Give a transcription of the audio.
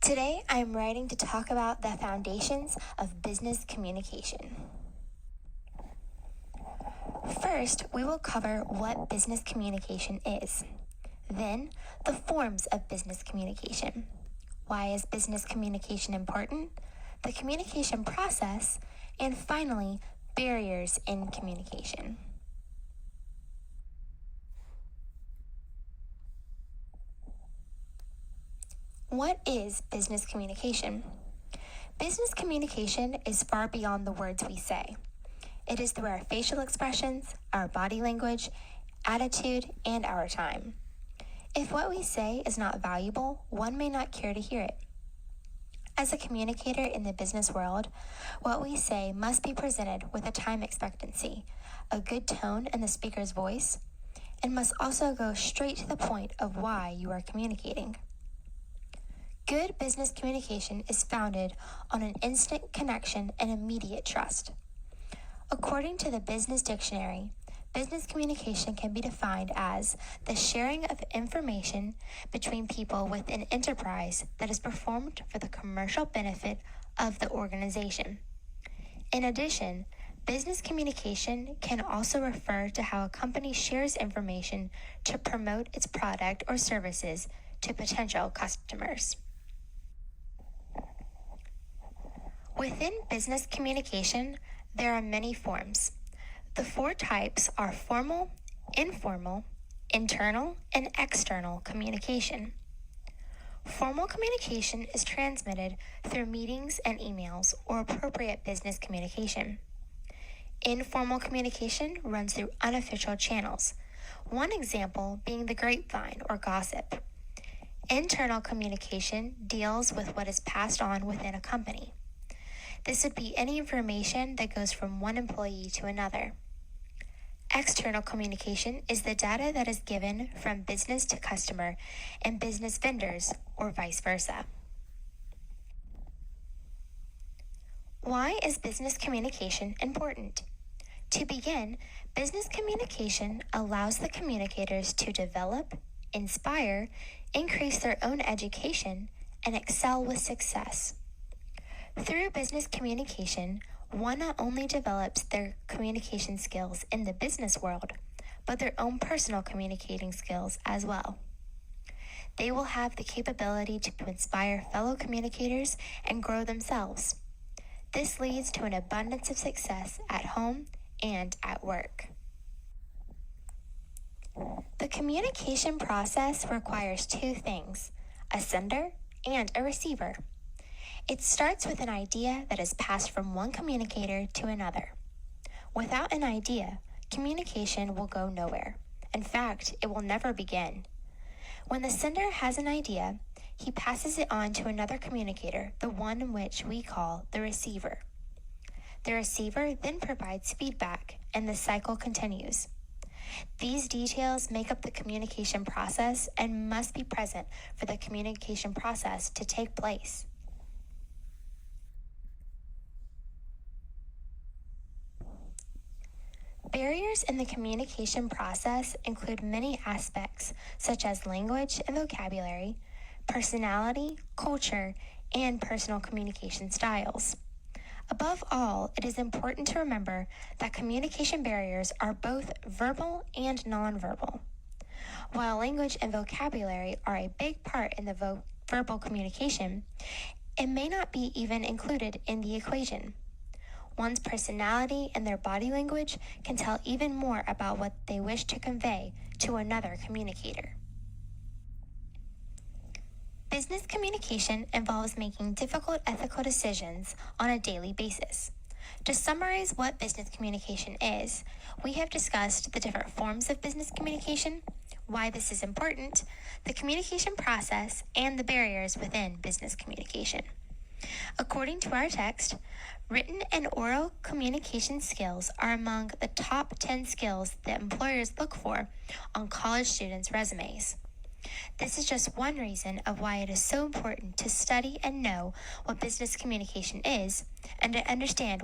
Today, I'm writing to talk about the foundations of business communication. First, we will cover what business communication is. Then, the forms of business communication. Why is business communication important? The communication process, and finally, barriers in communication. What is business communication? Business communication is far beyond the words we say. It is through our facial expressions, our body language, attitude, and our time. If what we say is not valuable, one may not care to hear it. As a communicator in the business world, what we say must be presented with a time expectancy, a good tone in the speaker's voice, and must also go straight to the point of why you are communicating. Good business communication is founded on an instant connection and immediate trust. According to the Business Dictionary, business communication can be defined as the sharing of information between people with an enterprise that is performed for the commercial benefit of the organization. In addition, business communication can also refer to how a company shares information to promote its product or services to potential customers. Within business communication, there are many forms. The 4 types are formal, informal, internal, and external communication. Formal communication is transmitted through meetings and emails or appropriate business communication. Informal communication runs through unofficial channels, one example being the grapevine or gossip. Internal communication deals with what is passed on within a company. This would be any information that goes from one employee to another. External communication is the data that is given from business to customer and business vendors, or vice versa. Why is business communication important? To begin, business communication allows the communicators to develop, inspire, increase their own education, and excel with success. Through business communication, one not only develops their communication skills in the business world, but their own personal communicating skills as well. They will have the capability to inspire fellow communicators and grow themselves. This leads to an abundance of success at home and at work. The communication process requires 2 things, a sender and a receiver. It starts with an idea that is passed from one communicator to another. Without an idea, communication will go nowhere. In fact, it will never begin. When the sender has an idea, he passes it on to another communicator, the one in which we call the receiver. The receiver then provides feedback, and the cycle continues. These details make up the communication process and must be present for the communication process to take place. Barriers in the communication process include many aspects, such as language and vocabulary, personality, culture, and personal communication styles. Above all, it is important to remember that communication barriers are both verbal and nonverbal. While language and vocabulary are a big part in the verbal communication, it may not be even included in the equation. One's personality and their body language can tell even more about what they wish to convey to another communicator. Business communication involves making difficult ethical decisions on a daily basis. To summarize what business communication is, we have discussed the different forms of business communication, why this is important, the communication process, and the barriers within business communication. According to our text, written and oral communication skills are among the top 10 skills that employers look for on college students' resumes. This is just one reason of why it is so important to study and know what business communication is and to understand